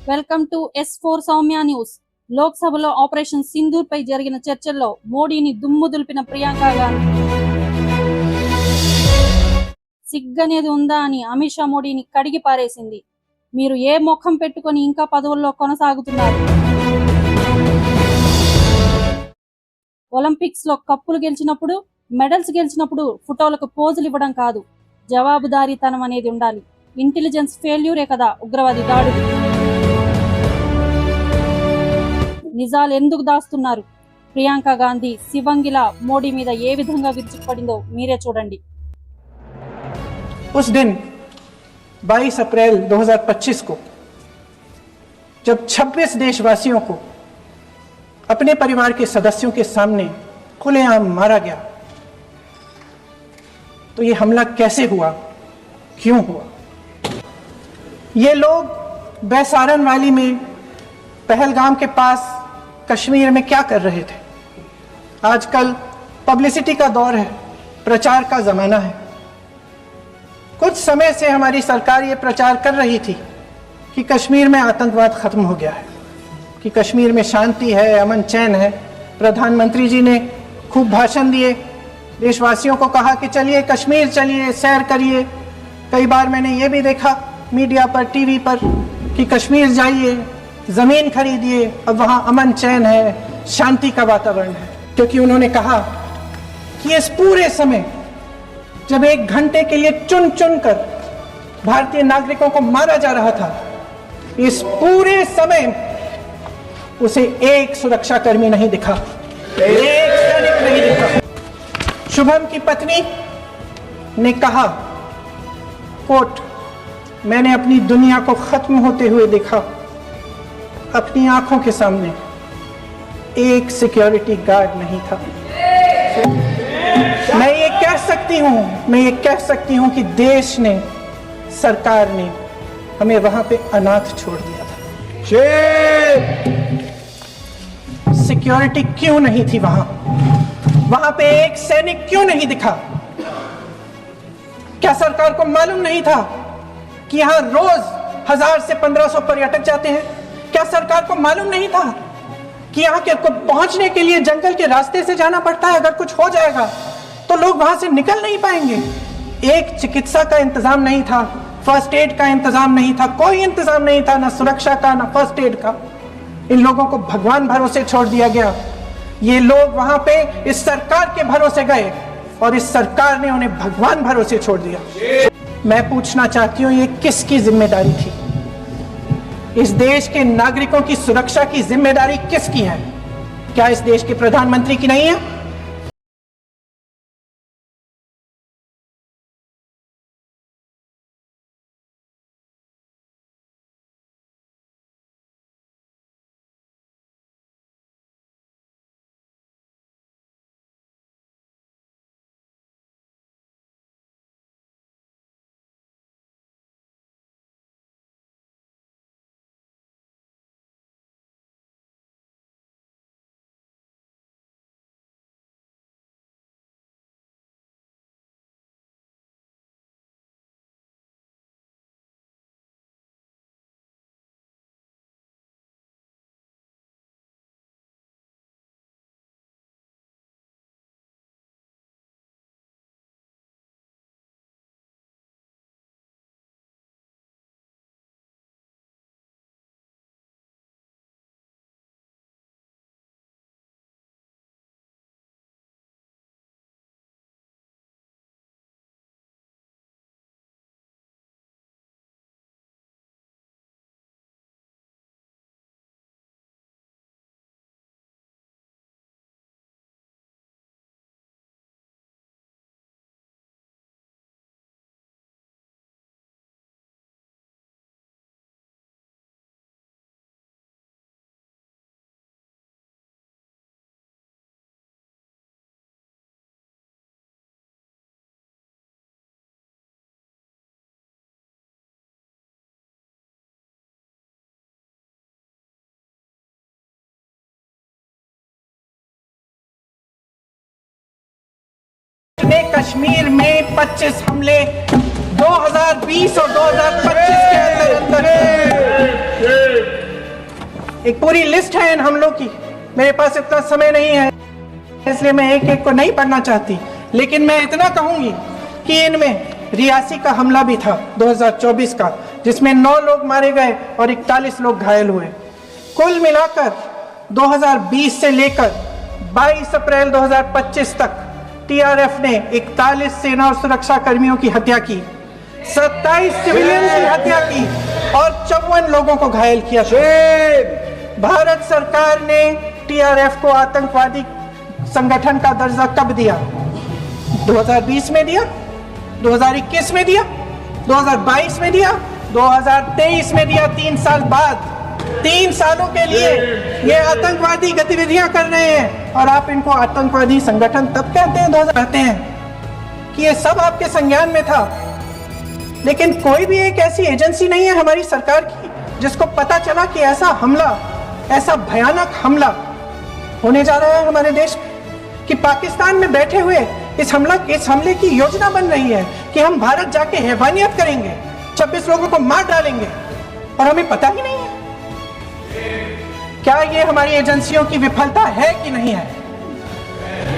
Welcome to S4 Soumya news. లోక్సభలో operation Sindoor పై జరిగిన చర్చల్లో మోడీని దుమ్ము దులిపిన ప్రియాంక గాంధీ సిగ్గనేది ఉందా అని అమిత్ షా మోడీని కడిగి పారేసింది. మీరు ఏ ముఖం పెట్టుకొని ఇంకా పదవుల్లో కొనసాగుతున్నారు? ఒలింపిక్స్ లో కప్పులు గెలిచినప్పుడు, మెడల్స్ గెలిచినప్పుడు ఫోటోలకు పోజులు ఇవ్వడం కాదు, జవాబుదారీతనం అనేది ఉండాలి. ఇంటెలిజెన్స్ ఫెయిల్యూరే కదా ఉగ్రవాది దాడులు. నిజాలు ఎందుకు దాస్తున్నారు? ప్రియాంక గాంధీ శివంగిల మోడీ మీద ఏ విధంగా విరుచుకుపడిందో మీరే చూడండి. उस दिन 22 अप्रैल 2025 को जब 26 देशवासियों को अपने परिवार के सदस्यों के सामने खुलेआम मारा गया, तो ये हमला कैसे हुआ, क्यों हुआ? ये लोग बैसारन वैली में, पहलगाम के पास कश्मीर में क्या कर रहे थे? आजकल पब्लिसिटी का दौर है, प्रचार का जमाना है. कुछ समय से हमारी सरकार ये प्रचार कर रही थी कि कश्मीर में आतंकवाद खत्म हो गया है, कि कश्मीर में शांति है, अमन चैन है. प्रधानमंत्री जी ने खूब भाषण दिए, देशवासियों को कहा कि चलिए कश्मीर चलिए, सैर करिए. कई बार मैंने ये भी देखा मीडिया पर, टीवी पर कि कश्मीर जाइए, जमीन खरीदिए, अब वहाँ अमन चैन है, शांति का वातावरण है. क्योंकि उन्होंने कहा कि इस पूरे समय जब 1 घंटे के लिए चुन चुन कर भारतीय नागरिकों को मारा जा रहा था, इस पूरे समय उसे एक सुरक्षाकर्मी नहीं दिखा, एक सैनिक नहीं दिखा. शुभम की पत्नी ने कहा, कोट, मैंने अपनी दुनिया को खत्म होते हुए देखा, अपनी आंखों के सामने एक सिक्योरिटी गार्ड नहीं था. मैं ये कह सकती हूं कि देश ने, सरकार ने हमें वहां पे अनाथ छोड़ दिया था. सिक्योरिटी क्यों नहीं थी वहां पे एक सैनिक क्यों नहीं दिखा? क्या सरकार को मालूम नहीं था कि यहां रोज 1000 से 1500 पर्यटक जाते हैं? क्या सरकार को मालूम नहीं था कि यहाँ के को पहुंचने के लिए जंगल के रास्ते से जाना पड़ता है? अगर कुछ हो जाएगा तो लोग वहां से निकल नहीं पाएंगे. एक चिकित्सा का इंतजाम नहीं था, फर्स्ट एड का इंतजाम नहीं था, कोई इंतजाम नहीं था, ना सुरक्षा का, ना फर्स्ट एड का. इन लोगों को भगवान भरोसे छोड़ दिया गया. ये लोग वहां पे इस सरकार के भरोसे गए और इस सरकार ने उन्हें भगवान भरोसे छोड़ दिया. मैं पूछना चाहती हूँ, ये किसकी जिम्मेदारी थी? इस देश के नागरिकों की सुरक्षा की जिम्मेदारी किसकी है? क्या इस देश के प्रधानमंत्री की नहीं है? कश्मीर में 25 हमले 2020 और 2025 के अंदर एक पूरी लिस्ट है इन हमलों की। मेरे पास इतना समय नहीं है, इसलिए मैं एक एक को नहीं पढ़ना चाहती, लेकिन मैं इतना कहूंगी कि इनमें रियासी का हमला भी था 2024 का, जिसमें 9 लोग मारे गए और 41 लोग घायल हुए। कुल मिलाकर 2020 से लेकर 22 अप्रैल 2025 तक टीआरएफ ने 41 सेना और सुरक्षा कर्मियों की हत्या की, 27 सिविलियन की हत्या की और 54 लोगों को घायल किया। भारत सरकार ने टीआरएफ को आतंकवादी संगठन का दर्जा कब दिया? 2020 में दिया, 2021 में दिया, 2022 में दिया, 2023 में दिया। 3 साल बाद, 3 सालों के लिए ये आतंकवादी गतिविधियां कर रहे हैं और आप इनको आतंकवादी संगठन तब कहते हैं, 2000 कहते हैं कि ये सब आपके संज्ञान में था। लेकिन कोई भी एक ऐसी एजेंसी नहीं है हमारी सरकार की जिसको पता चला कि ऐसा हमला, ऐसा भयानक हमला होने जा रहा है हमारे देश में, कि पाकिस्तान में बैठे हुए इस हमले की योजना बन रही है कि हम भारत जाके हैवानियत करेंगे, 26 लोगों को मार डालेंगे और हमें पता ही नहीं है। क्या ये हमारी एजेंसियों की विफलता है कि नहीं है?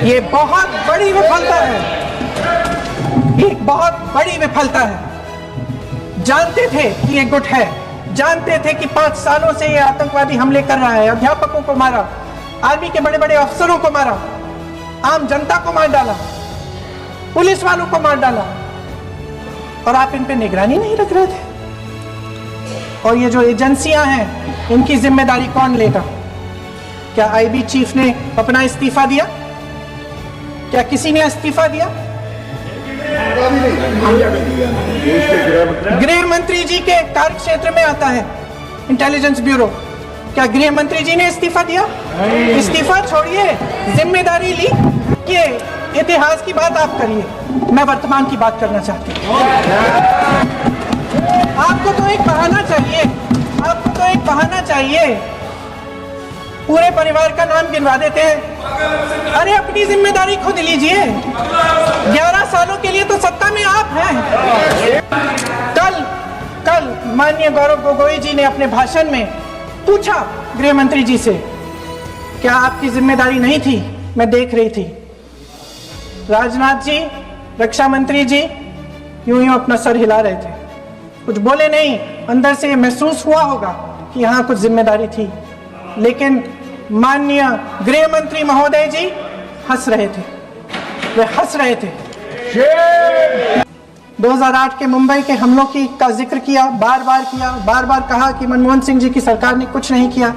ये बहुत बड़ी विफलता है, एक बहुत बड़ी विफलता है। जानते थे कि ये गुट है, जानते थे कि 5 सालों से ये आतंकवादी हमले कर रहा है, अध्यापकों को मारा, आर्मी के बड़े बड़े अफसरों को मारा, आम जनता को मार डाला, पुलिस वालों को मार डाला, और आप इन पे निगरानी नहीं रख रहे थे। और ये जो एजेंसियां हैं, इनकी जिम्मेदारी कौन लेगा? क्या आईबी चीफ ने अपना इस्तीफा दिया? क्या किसी ने इस्तीफा दिया? गृह मंत्री जी के कार्य क्षेत्र में आता है इंटेलिजेंस ब्यूरो। क्या गृह मंत्री जी ने इस्तीफा दिया? इस्तीफा छोड़िए, जिम्मेदारी ली। ये इतिहास की बात आप करिए, मैं वर्तमान की बात करना चाहती हूँ। आपको तो एक बहाना चाहिए, आपको तो एक बहाना चाहिए। पूरे परिवार का नाम गिनवा देते हैं। अरे अपनी जिम्मेदारी खुद लीजिए। 11 सालों के लिए तो सत्ता में आप हैं। कल माननीय गौरव गोगोई जी ने अपने भाषण में पूछा गृह मंत्री जी से, क्या आपकी जिम्मेदारी नहीं थी? मैं देख रही थी। राजनाथ जी, रक्षा मंत्री जी यूं यूं अपना सर हिला रहे थे, कुछ बोले नहीं। अंदर से महसूस हुआ होगा कि यहाँ कुछ जिम्मेदारी थी, लेकिन माननीय गृह मंत्री महोदय जी हंस रहे थे, वे हंस रहे थे। 2008 के मुंबई के हमलों का जिक्र किया, बार बार कहा कि मनमोहन सिंह जी की सरकार ने कुछ नहीं किया।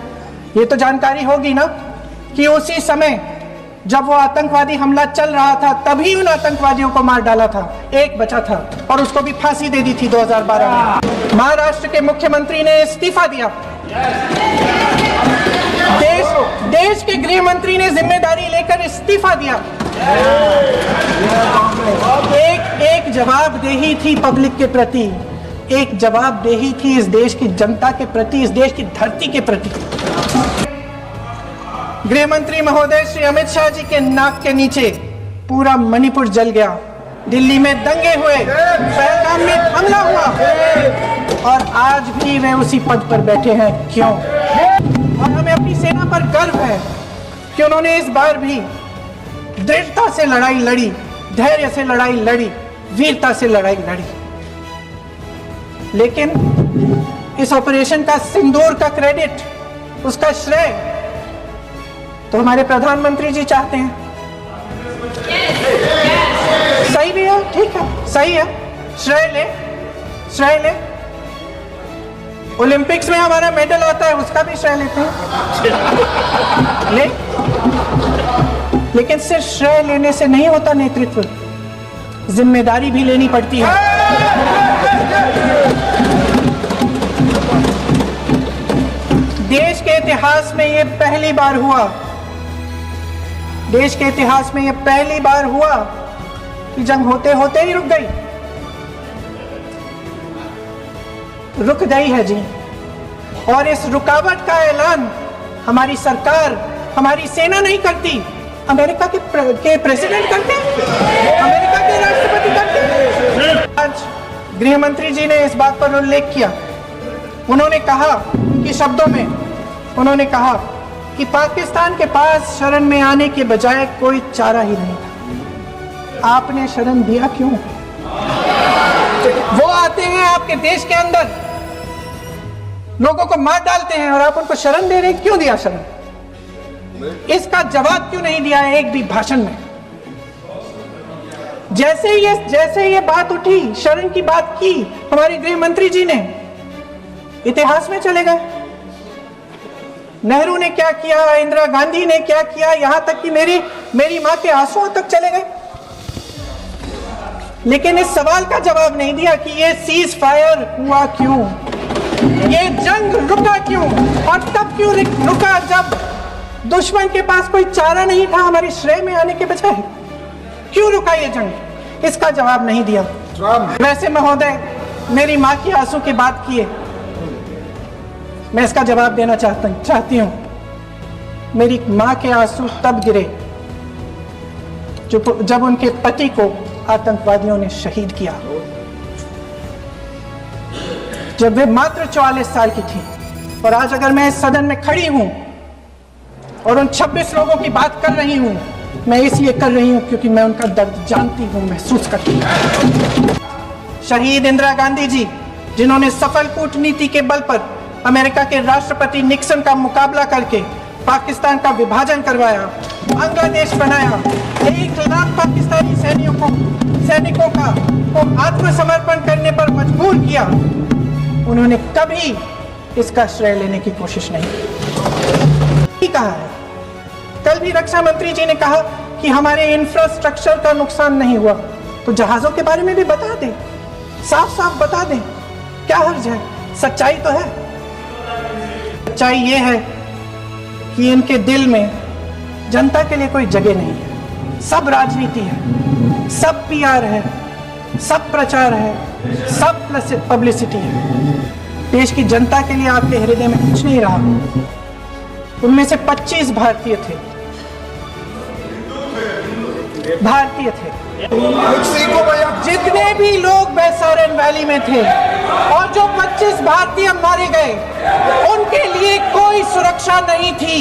ये तो जानकारी होगी ना कि उसी समय जब वो आतंकवादी हमला चल रहा था, तभी उन आतंकवादियों को मार डाला था। एक बचा था और उसको भी फांसी दे दी थी 2012 में। महाराष्ट्र के मुख्यमंत्री ने इस्तीफा दिया। देश के गृह मंत्री ने जिम्मेदारी लेकर इस्तीफा दिया। एक जवाबदेही थी पब्लिक के प्रति, एक जवाबदेही थी इस देश की जनता के प्रति, इस देश की धरती के प्रति। गृह मंत्री महोदय श्री अमित शाह जी के नाक के नीचे पूरा मणिपुर जल गया, दिल्ली में दंगे हुए, पहलगाम में हमला हुआ, और आज भी वे उसी पद पर बैठे हैं। क्यों? और हमें अपनी सेना पर गर्व है कि उन्होंने इस बार भी दृढ़ता से लड़ाई लड़ी, धैर्य से लड़ाई लड़ी, वीरता से लड़ाई लड़ी। लेकिन इस ऑपरेशन का सिंदूर का क्रेडिट, उसका श्रेय तो हमारे प्रधानमंत्री जी चाहते हैं। सही भी है, ठीक है, सही है, श्रेय ले। ओलंपिक्स में हमारा मेडल आता है, उसका भी श्रेय लेते हैं। लेकिन सिर्फ श्रेय लेने से नहीं होता नेतृत्व, जिम्मेदारी भी लेनी पड़ती है। देश के इतिहास में ये पहली बार हुआ, देश के इतिहास में ये पहली बार हुआ कि जंग होते होते ही रुक गई है जी। और इस रुकावट का ऐलान हमारी सरकार, हमारी सेना नहीं करती, अमेरिका के प्रेसिडेंट करते हैं, अमेरिका के राष्ट्रपति करते हैं। आज गृह मंत्री जी ने इस बात पर उल्लेख किया। उन्होंने कहा कि शब्दों में उन्होंने कहा कि पाकिस्तान के पास शरण में आने के बजाय कोई चारा ही नहीं था। आपने शरण दिया क्यों? वो आते हैं आपके देश के अंदर, लोगों को मार डालते हैं और आप उनको शरण दे रहे हैं। क्यों दिया शरण? इसका जवाब क्यों नहीं दिया एक भी भाषण में? जैसे ये बात उठी, शरण की बात की, हमारे गृह मंत्री जी ने इतिहास में चले गए। नेहरू ने क्या किया, इंदिरा गांधी ने क्या किया, यहां तक कि मेरी मां के आंसुओं तक चले गए। लेकिन इस सवाल का जवाब नहीं दिया कि ये सीज फायर हुआ क्यों, ये जंग रुका क्यों, और तब क्यों रुका जब दुश्मन के पास कोई चारा नहीं था हमारे श्रेय में आने के बजाय। क्यों रुका ये जंग? इसका जवाब नहीं दिया। वैसे महोदय, मेरी मां की आंसू की बात किए, मैं इसका जवाब देना चाहती हूं। मेरी मां के आंसू तब गिरे जब उनके पति को आतंकवादियों ने शहीद किया, जब वे मात्र 44 साल की थी। और आज अगर मैं इस सदन में खड़ी हूं और उन 26 लोगों की बात कर रही हूं, मैं इसलिए कर रही हूं क्योंकि मैं उनका दर्द जानती हूं, महसूस करती हूं। शहीद इंदिरा गांधी जी, जिन्होंने सफल कूटनीति के बल पर अमेरिका के राष्ट्रपति निक्सन का मुकाबला करके पाकिस्तान का विभाजन करवाया, बांग्लादेश बनाया, 1 लाख पाकिस्तानी सैनिकों को आत्मसमर्पण करने पर मजबूर किया, उन्होंने कभी इसका श्रेय लेने की कोशिश नहीं की। कहा है, कल भी रक्षा मंत्री जी ने कहा कि हमारे इंफ्रास्ट्रक्चर का नुकसान नहीं हुआ, तो जहाजों के बारे में भी बता दें, साफ साफ बता दें, क्या हर्ज है? सच्चाई तो है। सच्चाई ये है कि इनके दिल में जनता के लिए कोई जगह नहीं है। सब राजनीति है, सब पीआर है, सब प्रचार है, सब पब्लिसिटी है। देश की जनता के लिए आपके हृदय में कुछ नहीं रहा। उनमें से 25 भारतीय थे। जितने भी लोग बैसारन वैली में थे और जो 25 भारतीय मारे गए, उनके लिए कोई सुरक्षा नहीं थी,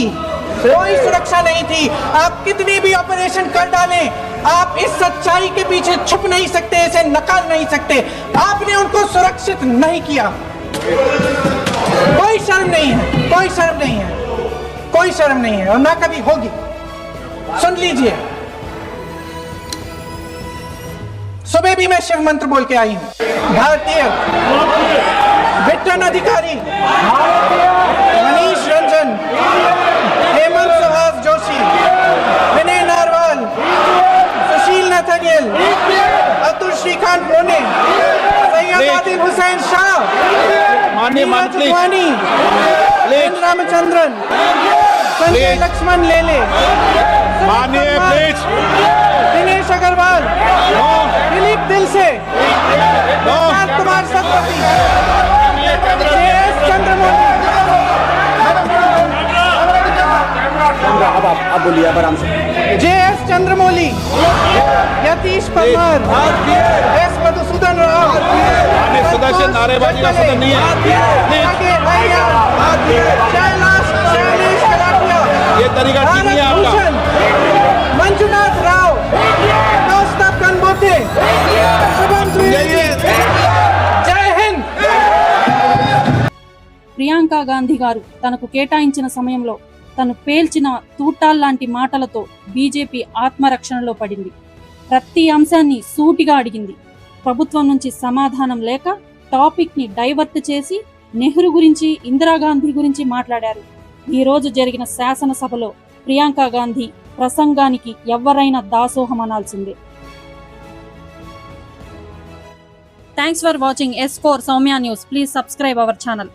कोई सुरक्षा नहीं थी। आप कितने भी ऑपरेशन कर डालें, आप इस सच्चाई के पीछे छुप नहीं सकते, इसे नकार नहीं सकते। आपने उनको सुरक्षित नहीं किया। कोई शर्म नहीं है, कोई शर्म नहीं है, कोई शर्म नहीं है, और ना कभी होगी। सुन लीजिए, सुबह भी मैं शिव मंत्र बोल के आई हूं। भारतीय, विट्टन अधिकारी, मनीष रंजन, हेमंत सुहास जोशी, विनय नारवाल, सुशील नाथानियल, अतुल श्रीकांत मोने, सैयद आदिल हुसैन शाह, चुटवानी, रामचंद्रन, संजय लक्ष्मण लेले, दिनेश अग्रवाल, दिलीप दिल से, कुमार सतपति, JS चंद्रमौली, आप बोलिए आराम से। JS चंद्रमौली, यतीश परमार, S मधुसूदन राव, सदस्य नारेबाजी का सदन नहीं है, ये तरीका ठीक नहीं है आपका। मंजुनाथ राव, कौस्तभ कनबोते, शुभम द्विवेदी, जय हिंद। ప్రియాంక గాంధీ గారు తనకు కేటాయించిన సమయంలో తను పేల్చిన తూటాల్లాంటి మాటలతో బీజేపీ ఆత్మరక్షణలో పడింది. ప్రతి అంశాన్ని సూటిగా అడిగింది. ప్రభుత్వం నుంచి సమాధానం లేక టాపిక్ ని డైవర్ట్ చేసి నెహ్రూ గురించి, ఇందిరాగాంధీ గురించి మాట్లాడారు. ఈ రోజు జరిగిన శాసనసభలో ప్రియాంక గాంధీ ప్రసంగానికి ఎవరైనా దాసోహం అనాల్సిందే. Thanks for watching S4 Soumya News. Please subscribe our channel.